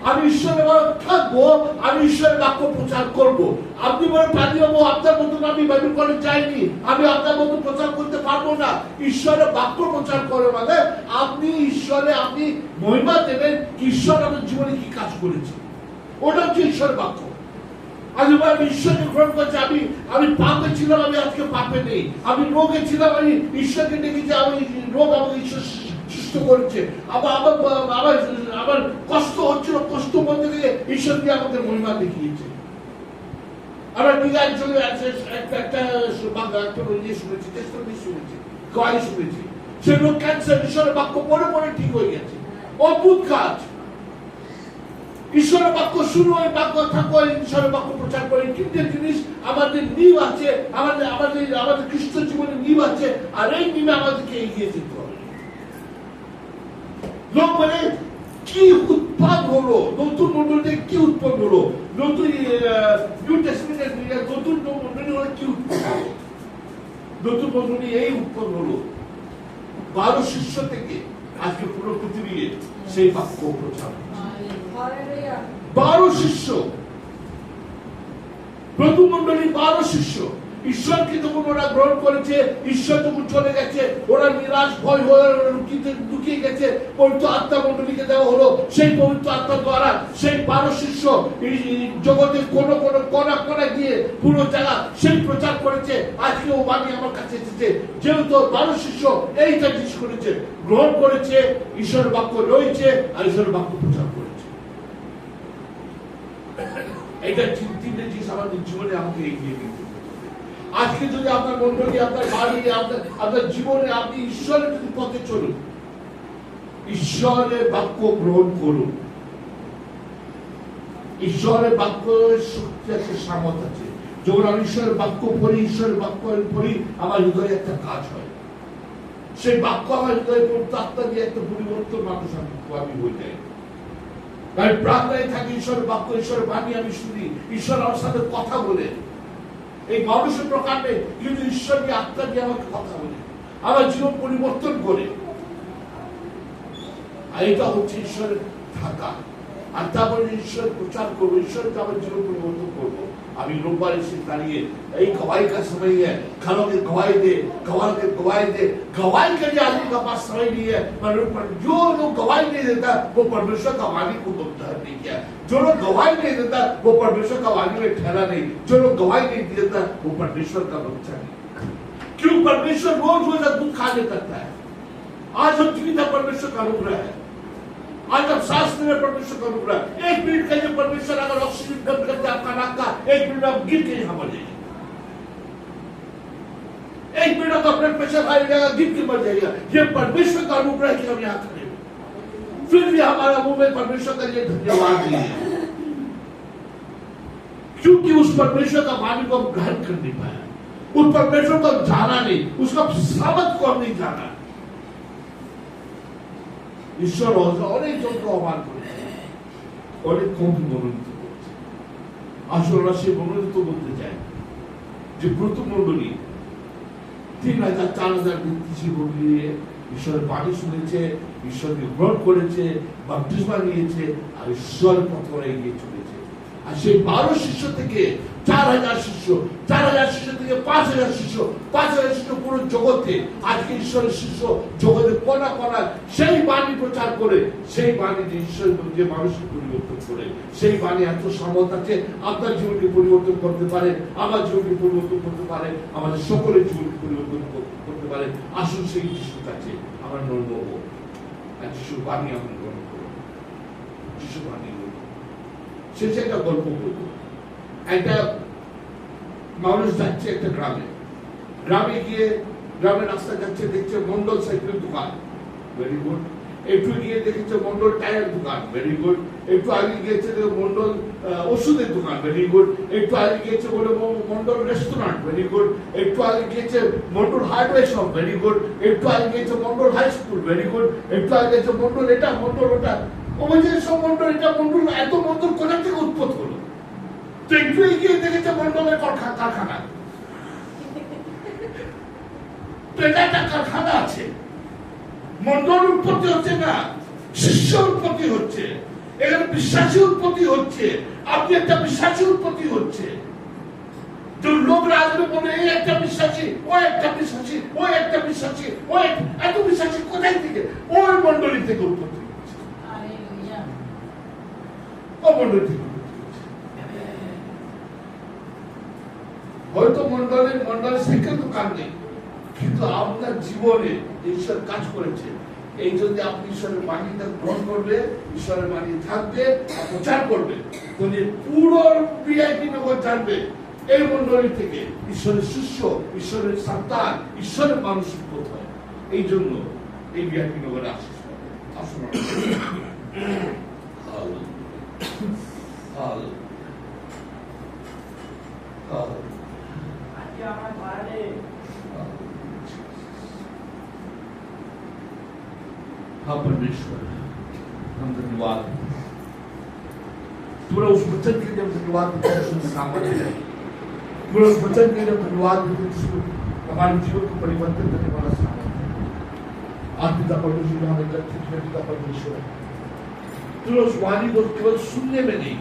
Speaker 4: আমি ঈশ্বরের বাক্য থাকবো, আমি ঈশ্বরের বাক্য প্রচার করব। আপনি বলেন পানি বাবু, আপনার মতন আমি বাইবেল কলেজ যাইনি, আমি আপনার মতন প্রচার করতে পারবো না। ঈশ্বরের বাক্য প্রচার করে মানে আপনি মহিমা দেবেন ঈশ্বর আমার জীবনে কি কাজ করেছে, ওটা হচ্ছে ঈশ্বরের বাক্য। আমি ঈশ্বরকে গ্রহণ করছি, আমি পাপে ছিলাম, আমি আজকে পাপে নেই। আমি রোগে ছিলাম, আমি ঈশ্বরকে দেখেছি, আমি রোগ আমাকে ঈশ্বর সুস্থ করেছে। আমার কষ্ট হচ্ছিল, কষ্ট মধ্যে থেকে ঈশ্বর দিয়ে আমাদের মহিমা দেখিয়েছে। আমার বিদায় চলে আছে একটা শুনেছি, গায়ে শুনেছি, সে রোগ ক্যান্সার ঈশ্বরের বাক্য পরে পরে ঠিক হয়ে গেছে। অদ্ভুত কাজ। ঈশ্বরের বাক্য শুরু হয়, বাক্য থাকো, ঈশ্বরের বাক্য প্রচার করে। তিনটে জিনিস আমাদের নিব আছে, আমাদের খ্রিস্ট জীবনে নিব আছে, আর এই নিবে আমাদেরকে এগিয়ে যেতে হবে। লোক বলে কি উৎপাদ হলো, নতুন মন্ডলী কি উৎপন্ন হলো, নতুন নিউ টেস্টামেন্টের নতুন মন্ডলী হলো কি উৎপন্ন হলো? নতুন মন্ডলী এই উৎপন্ন হলো 12 শিষ্য থেকে আজকে পুরো পৃথিবী সেই বাক্য প্রচার। 12 শিষ্য, প্রথম মন্ডলী 12 শিষ্য। ঈশ্বরকে যখন ওরা গ্রহণ করেছে, ঈশ্বর যখন চলে গেছে, ওরা নিরাশ ভয় হয়ে লুকিয়ে গেছে, পবিত্র আত্মা মন্ডলীকে দেওয়া হলো। সেই পবিত্র আত্মা দ্বারা সেই 12 শিষ্য জগতে কোন কণা গিয়ে পুরো জায়গা সেই প্রচার করেছে। আজকে ও বাণী আমার কাছে এসেছে, যেহেতু 12 শিষ্য এইটা জিনিস করেছে, গ্রহণ করেছে, ঈশ্বরের বাক্য রয়েছে, আর ঈশ্বরের বাক্য প্রচার করেছে। এইটা তিনটে জিনিস আমাদের জীবনে আমাকে এগিয়ে দিতে। আজকে যদি আপনার মন্ডলী, আপনার বাড়ি, আপনার জীবনে আপনি ঈশ্বরের যদি পথে চলুন, ঈশ্বরের বাক্য গ্রহণ করুন। ঈশ্বরের বাক্য শক্তি আছে, সামর্থ্য আছে। যখন আমি ঈশ্বরের বাক্য পড়ি, ঈশ্বরের বাক্য পড়ি, আমার হৃদয়ে একটা কাজ হয়। সেই বাক্য আমার হৃদয়ে পড়তে আত্মা দিয়ে একটা পরিবর্তন মানুষ আমি হয়ে যায়। আমি প্রার্থনায় থাকি, ঈশ্বরের বাক্য, ঈশ্বরের বাণী আমি শুনি, ঈশ্বর আমার সাথে কথা বলে। এই মানুষের প্রকারে কিন্তু ঈশ্বরকে আত্মা দিয়ে আমাকে কথা বলে, আমার জীবন পরিবর্তন করে। আর এটা হচ্ছে ঈশ্বরের থাকা। আর তারপরে ঈশ্বর প্রচার করবো, ঈশ্বরকে আমার জীবন পরিবর্তন করবো। আমি রোববার এসে দাঁড়িয়ে এই गवाही का समय है, घरों की गवाही दे, गवाही के लिए आदमी का पास समय नहीं है। पर जो लोग गवाही नहीं देता वो परमेश्वर का वाणी को ग्रहण नहीं किया। जो लोग गवाही नहीं देता वो परमेश्वर का वाणी में ठहरा नहीं। जो लोग गवाही नहीं देता वो परमेश्वर का बच्चा नहीं। क्यों? परमेश्वर रोज अद्भुत कार्य करता है। आज हम जीवित परमेश्वर का अनुग्रह है, आज अब सांस लेने परमेश्वर का अनुग्रह। 1 मिनट के लिए परमेश्वर अगर ऑक्सीजन बंद करते आपका नाक का, 1 मिनट आप गिर के यहां मर जाएंगे। 1 मिनट आपका ब्लड प्रेशर हाई जाएगा, गिर के मर जाएगा। ये परमेश्वर का अनुग्रह है कि हम यहाँ खड़े हैं। फिर भी हमारा मुंह में परमेश्वर का लिए धन्यवाद नहीं है, क्योंकि उस परमेश्वर का वाणी को हम ग्रहण कर नहीं पाया, उस परमेश्वर को जाना नहीं, उसका सामर्थ को हम नहीं जाना। ঈশ্বর অনেক যন্ত্র অবাক করেছে, অনেক কবি মনোনীত করেছে। আসলে সে মনোনীত বলতে চায় যে প্রথম মন্ডলী 3000-4000 ব্যক্তি জীবন নিয়ে ঈশ্বরের বাণী শুনেছে, ঈশ্বরকে গ্রহণ করেছে, বাপ্তিস্মা নিয়েছে, আর ঈশ্বরের পথে ওরা এগিয়ে চলেছে। আর সেই 12 শিষ্য থেকে 4000 শিষ্য, 4000 শিষ্য থেকে 5000 শিষ্য, 5000 শিষ্য পুরো জগতে আজকে ঈশ্বরের শিষ্য জগতে কোনা সেই বাণী প্রচার করে সেই বাণী যে ঈশ্বর যে মানুষকে পরিবর্তন করে, সেই বাণী এত সামর্থ্য আছে আপনার জীবনকে পরিবর্তন করতে পারে, আমার জীবনকে পরিবর্তন করতে পারে, আমাদের সকলের জীবনকে পরিবর্তন করতে পারে। আসুন সেই যিশুর কাছে আমরা নড়ব আর যিশুর বাণী আমরা গ্রহণ করব। যিশুর বাণী শেষে একটা গল্প বলবো। একটা মানুষ যাচ্ছে একটা গ্রামে গিয়ে গ্রামের রাস্তা যাচ্ছে, দেখছে মন্ডল সাইকেল দোকান, ভেরি গুড। একটু গিয়ে দেখেছে মন্ডল টায়ার দোকান, ভেরি গুড। একটু আগে গিয়েছে মন্ডল ওষুধের দোকান, ভেরি গুড। একটু আগে গিয়েছে বলে মন্ডল রেস্টুরেন্ট, ভেরি গুড। একটু আগে গিয়েছে Mondal hardware shop, very good. একটু আগে গিয়েছে Mondal high school, very good. একটু আগে গিয়েছে মন্ডল এটা মন্ডল ওটা। ও বলছে সব মন্ডল এটা মন্ডল, এত মন্ডল কোথা থেকে উৎপত্তি হলো? তো একটু এগিয়ে দেখেছে মন্ডলের কারখানা, একটা কারখানা আছে। মন্ডল উৎপত্তি হচ্ছে না, শিষ্য উৎপত্তি হচ্ছে, এখানে বিশ্বাসী উৎপত্তি হচ্ছে। আপনি একটা বিশ্বাসী উৎপত্তি হচ্ছে। যে লোকরা আসবে বলে এই একটা বিশ্বাসী, ও একটা বিশ্বাসী, ও একটা বিশ্বাসী, ও এত বিশ্বাসী কোথায় থেকে? ওই মন্ডলী থেকে উৎপত্তি হচ্ছে, ও মন্ডলী থেকে উৎপত্তি হচ্ছে। হয়তো মন্ডলের সাইকেল দোকান নেই, কিন্তু আপনার জীবনে ঈশ্বর কাজ করেছে। এই যদি আপনি ঈশ্বরের বাণীটা গ্রহণ করবে, ঈশ্বরের বাণী থাকবে, প্রচার করবে, তাহলে পুরো ভিআইপি নগর জানবে এই মন্ডলী থেকে ঈশ্বরের শিষ্য, ঈশ্বরের সন্তান, ঈশ্বরের মানুষ উৎপন্ন হয়। এই জন্য এই ভিআইপি নগরে আসে। আসুন हाँ परमेश्वर, हम धन्यवाद, पूरा उस वचन के लिए हम धन्यवाद देते हैं, सामर्थ्य है पूरा उस वचन के लिए हम धन्यवाद देते हैं, हमारे जीवन को परिवर्तन करने वाला सामर्थ्य है। आप पिता परमेश्वर हमें करते हैं, पिता परमेश्वर पूरा उस वाणी को केवल सुनने में नहीं,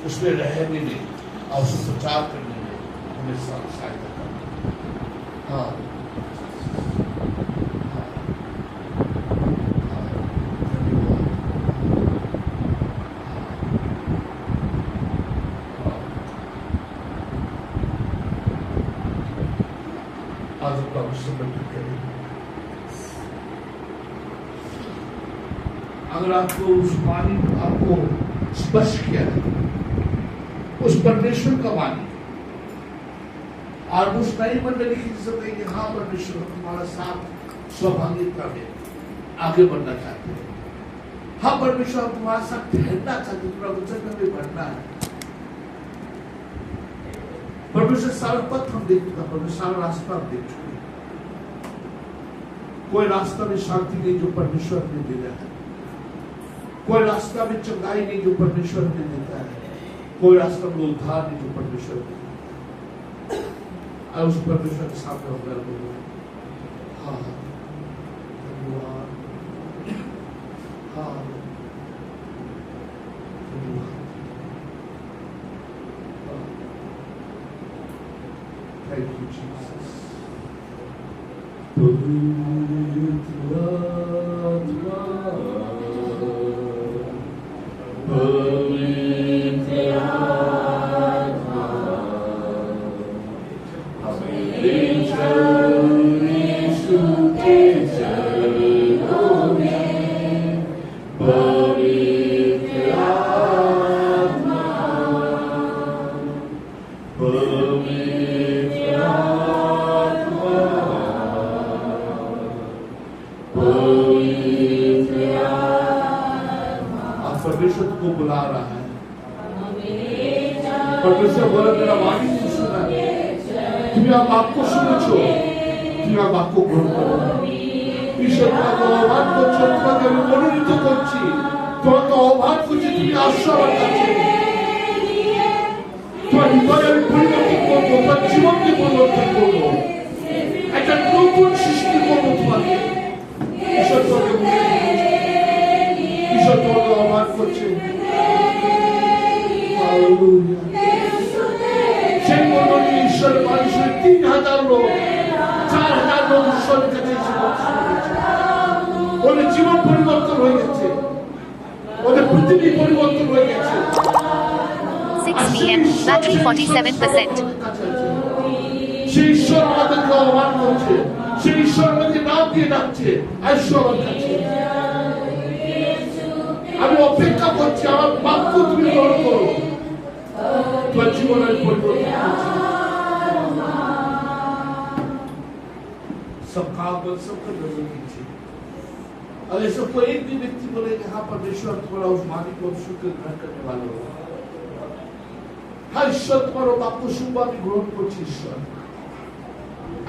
Speaker 4: उसमें रहने में और उसको प्रचार करने में हमें सहायता करना। हाँ अगर आपको उस वाणी आपको स्पर्श किया है, उस परमेश्वर का वाणी, और उस नई मंडली की जिसमें कि हाँ परमेश्वर तुम्हारा साथ सौभाग्यता में आगे बढ़ना चाहते हैं, हाँ परमेश्वर तुम्हारे साथ ठहरना चाहते, तुम्हारा वचन में भी बढ़ना है। परमेश्वर सारा पथ हम देख चुका, परमेश्वर सारा रास्ता हम देख चुके। कोई रास्ता में शांति नहीं जो परमेश्वर ने दिया है, कोई रास्ता में चंगाई नहीं जो परमेश्वर ने देता है, कोई रास्ता में उद्धार नहीं जो परमेश्वर ने देता है। और उस परमेश्वर के सामने हम गर्व करें। हाँ धन्यवाद, हाँ धन्यवाद, थैंक यू जीसस। परमेश्वर को बुला रहा है, परमेश्वर बोला मेरा वाणी नहीं सुना, তুমি আমার বাক্য শুনেছো, তুমি আমার বাক্য গ্রহণ করো। ঈশ্বর তোমাকে আহ্বান করছে, তোমাকে আমি মনোনীত করছি, তোমাকে আহ্বান করছি, তুমি আসো আমার কাছে। তোমার হৃদয় আমি পরিবর্তন করবো, তোমার জীবনকে পরিবর্তন করবো, একটা নতুন সৃষ্টি করবো তোমাকে। ঈশ্বর তোমাকে ঈশ্বর তোমাকে আহ্বান করছে। সেই মন্ডলী ঈশ্বরের মানুষের 3000 লোক, 4000 লোক ঈশ্বরের কাছে ওদের জীবন পরিবর্তন হয়ে গেছে, ওদের পৃথিবী পরিবর্তন হয়ে গেছে।
Speaker 5: 6 p.m. Battery 47%.
Speaker 4: সেই ঈশ্বর আমাদেরকে আহ্বান করছে, সেই ঈশ্বর আমাদেরকে নাম দিয়ে ডাকছে, আসো আমার কাছে। আমি অপেক্ষা করছি, আমার বাক্য তুমি গ্রহণ করো, তোমার জীবনের পরিবর্তন করছে। सब काम बन सबको नजर कीजिए। अगर ऐसा कोई एक भी व्यक्ति बोले यहाँ परमेश्वर तुम्हारा उस मालिक को शुक्र ग्रहण करने वाले हो, हर ঈশ্বর তোমার বাক্য শুনবো আমি গ্রহণ করছি। ঈশ্বর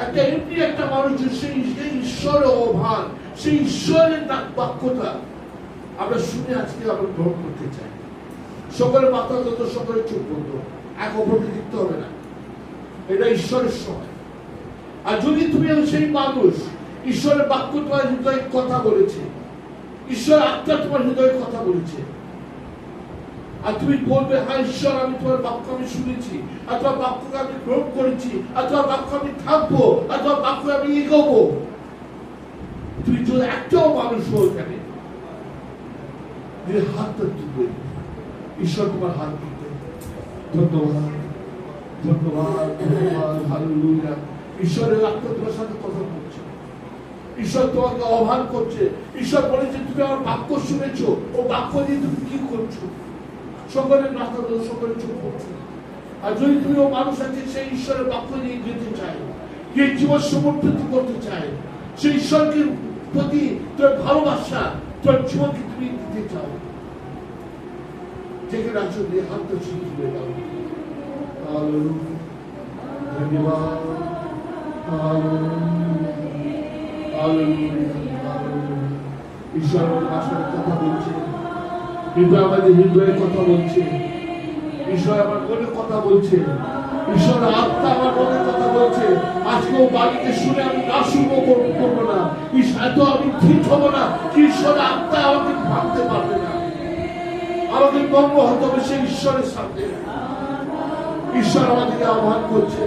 Speaker 4: একটা এমনি একটা মানুষ সেই ঈশ্বরের অভাব, সেই ঈশ্বরের বাক্যটা আমরা শুনে আজকে আমরা গ্রহণ করতে চাই। সকলের মাথা যত সকলের চোখ বন্ধ, এক অপরকে দেখতে হবে না, এটা ঈশ্বরের সময়। আর যদি তুমি সেই মানুষ, ঈশ্বরের বাক্য তোমার হৃদয়ে কথা বলেছে, ঈশ্বর আত্মা তোমার হৃদয়ে কথা বলেছে, আর তুমি বলবে হ্যাঁ ঈশ্বর আমি তোমার বাক্য আমি শুনেছি, আর তোমার বাক্যকে আমি গ্রহণ করেছি, আর তোমার বাক্য আমি থাকবো, আর তোমার বাক্য আমি এগোবো। তুমি যদি একটাও মানুষ হো এখানে হাতটা তুলবে, ঈশ্বর তোমার হাত দিতে। ধন্যবাদ, ধন্যবাদ, ধন্যবাদ, হালেলুয়া। ঈশ্বরের আত্মা তোমার সাথে কথা বলছে, ঈশ্বর তোমাকে আহ্বান করছে। ঈশ্বর বলেছে তুমি আমার বাক্য শুনেছো, ও বাক্য দিয়ে তুমি কি করছো? সকলের মাথা ধরে সকলের চোখ করছো। আর যদি তুমি ও মানুষ আছে সেই ঈশ্বরের বাক্য নিয়ে যেতে চায়, যে জীবন সমর্পিত করতে চায়, সেই ঈশ্বরকে প্রতি তোর ভালোবাসা, তোর জীবনকে তুমি দিতে চাও, যেখানে আছো দিয়ে হাতটা শুরু করে দাও। ধন্যবাদ, ঈশ্বর ভাষার কথা বলছে, হৃদয় আমাদের হৃদয়ের কথা বলছে, ঈশ্বর আমার মনে কথা বলছে, ঈশ্বর আত্মা আমার মনে কথা বলছে। আজকেও বাড়িতে শুনে আমি না শুনবো করবো না, এত আমি ঠিক হবো না, ঈশ্বর আত্মা আমাকে ভাবতে পারবে না, আমাকে কর্ম হতে হবে সেই ঈশ্বরের সাথে। ঈশ্বর আমাদেরকে আহ্বান করছে,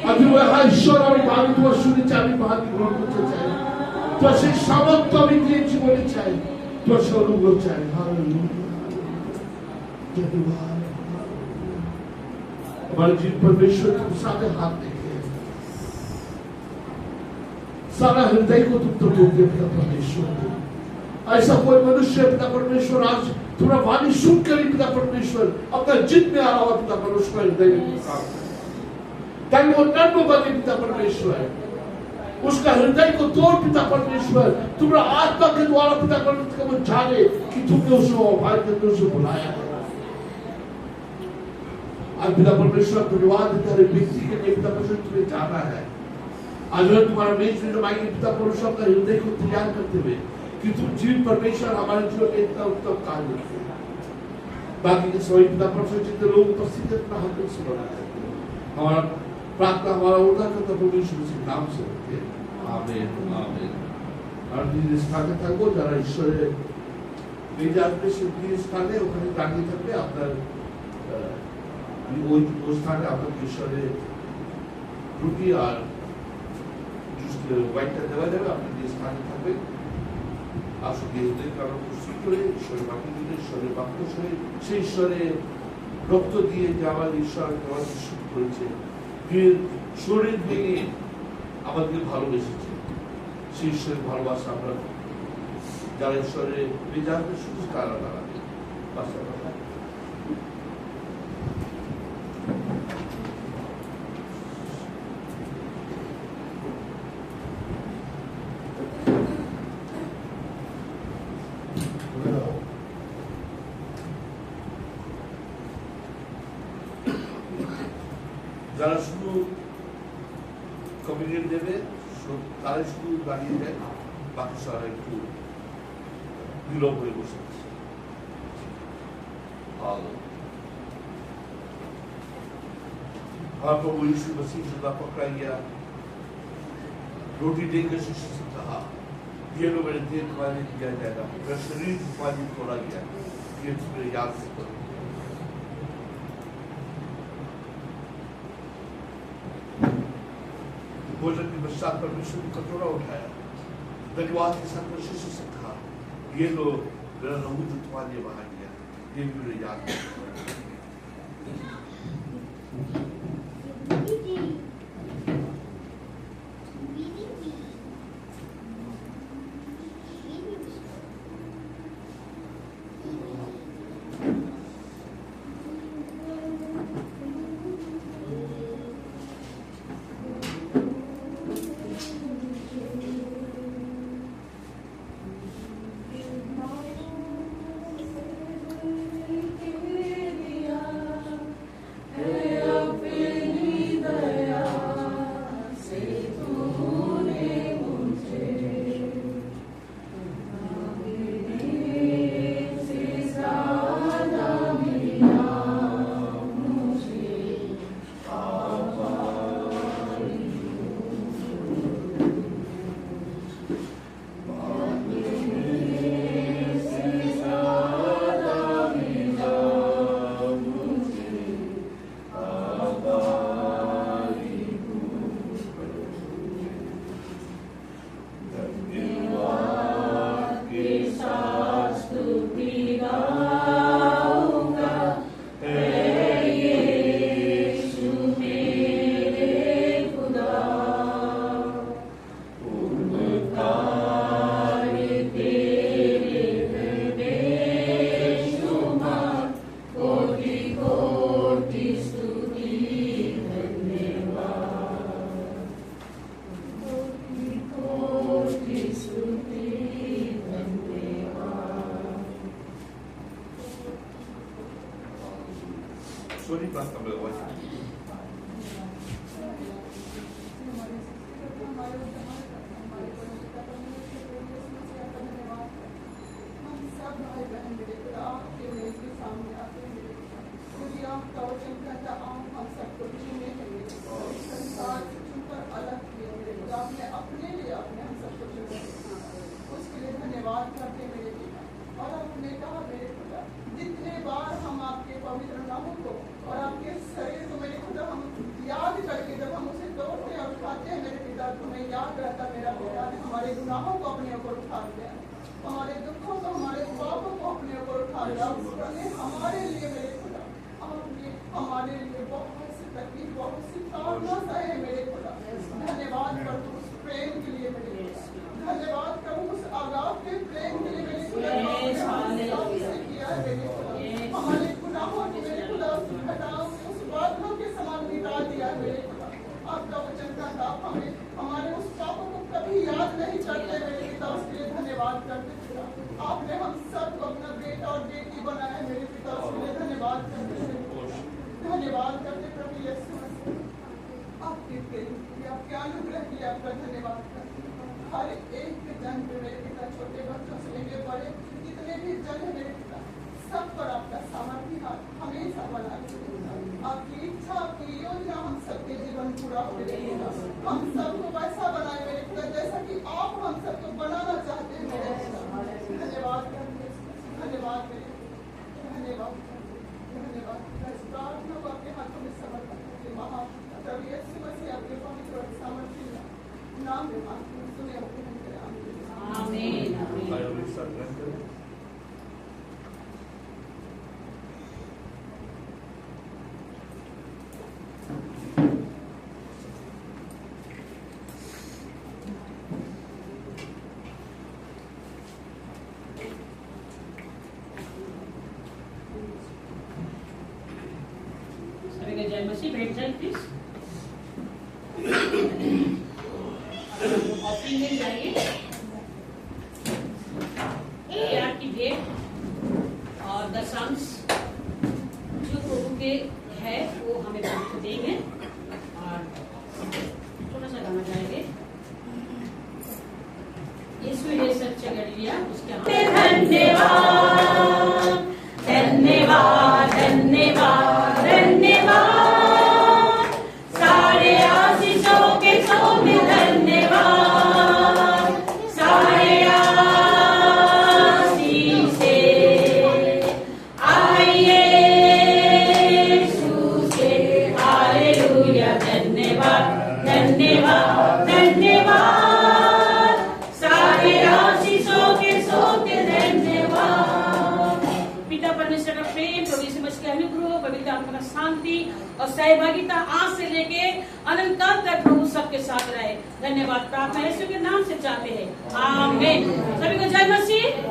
Speaker 4: আমি হ্যাঁ ঈশ্বর আমি বাণী তোমার শুনেছি, আমি বাণী গ্রহণ করতে চাই, তো সেই সামর্থ্য আমি দিয়ে জীবনে চাই, তো সে অনুগ্রহ চাই। हमारे जीवन परमेश्वर तुम सारे हाथ देखे, सारा हृदय को तुम तो दोगे पिता परमेश्वर। ऐसा कोई मनुष्य पिता परमेश्वर आज तुम्हारा वाणी सुनकर ही पिता परमेश्वर अपना जिद में आ रहा हो पिता परमेश्वर हृदय में काम करे, ताकि वो नन्नो बने पिता परमेश्वर, उसका हृदय को तोड़ पिता परमेश्वर, तुम्हारा आत्मा के द्वारा पिता परमेश्वर वो जाने कि तुमने उसे भाई के अंदर से बुलाया है। आज पिता परमेश्वर धन्यवाद देते हैं व्यक्ति के लिए पिता परमेश्वर तुम्हें जाना है। आज अगर तुम्हारा मेज में जब आएंगे पिता परमेश्वर अपना हृदय को तैयार करते हुए कि तुम जीवन परमेश्वर हमारे जीवन में इतना उत्तम कार्य करो। बाकी के सभी पिता परमेश्वर जितने लोग उपस्थित है अपना हाथ से बना करते हैं, हमारा प्रार्थना हमारा उद्धार करता प्रभु यीशु मसीह नाम से होते हैं, आमीन, आमीन। और जिस स्थाने থাকবো যারা ঈশ্বরের মেজ আসবে সেই স্থানে ওখানে দাঁড়িয়ে থাকবে, আপনার ওই স্থানে আপনার ঈশ্বরের রুটি আর ওয়াইনটা দেওয়া যাবে, আপনি যে স্থানে থাকবেন আসলে ওদের কারণ প্রস্তুত করে ঈশ্বরের বাক্য দিয়ে, ঈশ্বরের বাক্য শুনে সেই ঈশ্বরের রক্ত দিয়ে যে আমার ঈশ্বর আমাদের শুরু করেছে, শরীর ভেঙে আমাদেরকে ভালোবেসেছে, সেই ঈশ্বরের ভালোবাসা আমরা যারা ঈশ্বরের মেজাজে শুধু তারা দাঁড়াবে। যারা শুধু কমিউনিয়ন দেবে তারা শুধু দাঁড়িয়ে দেয়, বাকি সবাই একটু বিলোপ হয়ে বসে আছে। हाँ प्रभु यीशु मसीह जुदा पकड़ा गया, रोटी देकर शिष्य से कहा ये लो मेरे देह तुम्हारे दिया जाएगा, मेरा शरीर तुम्हारे तोड़ा गया, ये तुम्हें याद से करो। भोजन के पश्चात परमेश्वर ने कटोरा उठाया, धन्यवाद के साथ मैं शिशु से कहा ये लो मेरा लहू जो तुम्हारे लिए बहा दिया, ये भी मुझे याद है। Sorry, Pastor, I'm going to
Speaker 6: धन्यवाद करते मेरे पिता। और आपने कहा मेरे खुदा, जितने बार हम आपके पवित्र नामों को और आपके शरीर को मेरे खुदा हम याद करके जब हम उसे तोड़ते और उठाते हैं मेरे पिता, तुम्हें याद रहता मेरा पिता ने हमारे गुनाहों को अपने ऊपर उठा लिया, हमारे दुखों को, हमारे पापों को अपने ऊपर उठा लिया। उसने हमारे लिए मेरे खुदा, आपने हमारे लिए बहुत सी तकलीफ, बहुत सी ताड़ना सहे मेरे खुदा। धन्यवाद करूँ उस प्रेम के लिए मेरे खुदा, धन्यवाद करूँ उस आगाह के प्रेम के लिए मेरे खुदा, किया है मेरे खुदा। हमारे गुनाहों को मेरे खुदा उस घटाओं से, उस बादलों के समान मिटा दिया है मेरे खुदा। आपका वचन कहता आप हमें हमारे उस पापों को कभी याद नहीं करते मेरे पिता, उसके लिए धन्यवाद करते पिता। आपने हम सबको अपना बेटा और बेटी बनाया है मेरे पिता, उसके लिए धन्यवाद करते, धन्यवाद करते प्रभु यीशु मसीह। आपके प्रेम के, आपके अनुग्रह के लिए आपका धन्यवाद करते। हर एक जन पे मेरे पिता, छोटे बच्चों से लेके बड़े जितने भी जन है मेरे पिता, सब पर आपका सामर्थ्य हाथ हमेशा बना रहे। आपकी इच्छा, आपकी योजना हम सबके जीवन पूरा हो रहेगा। हम सबको वैसा बनाए मेरे पिता जैसा कि आप हम सबको बनाना चाहते हैं मेरे पिता। धन्यवाद करते, धन्यवाद मेरे, धन्यवाद, धन्यवाद। प्रार्थना को आपके हाथों में समर्पण करते महा प्रभु यीशु मसीह आपके पवित्र और सामर्थ्य नाम में मांगते हैं, सुने अपने
Speaker 1: आमीन। सभी का जय मसीह, बैठ जाए प्लीज। ऑफरिंग में जाइए, प्यार की भेंट और दशांश जो प्रभु के है वो हमें पवित्र देंगे और थोड़ा सा गाना गाएंगे। यीशु है सच्चा गलीलिया, उसके धन्यवाद, धन्यवाद, धन्यवाद, धन्यवाद। सारे आशीषों के सोने धन्यवाद, सारे आशीषे आइए यीशु से, हालेलुया। धन्यवाद, धन्यवाद, धन्यवाद। सारे पिता परमेश्वर का प्रेम, प्रभु यीशु मसीह के अनुग्रह, पवित्र आत्मा का शांति और सहभागिता आज से लेके अनंत काल तक प्रभु सबके साथ रहे। धन्यवाद प्रार्थना यीशु के नाम से चाहते हैं, आमीन। सभी को जय मसीह।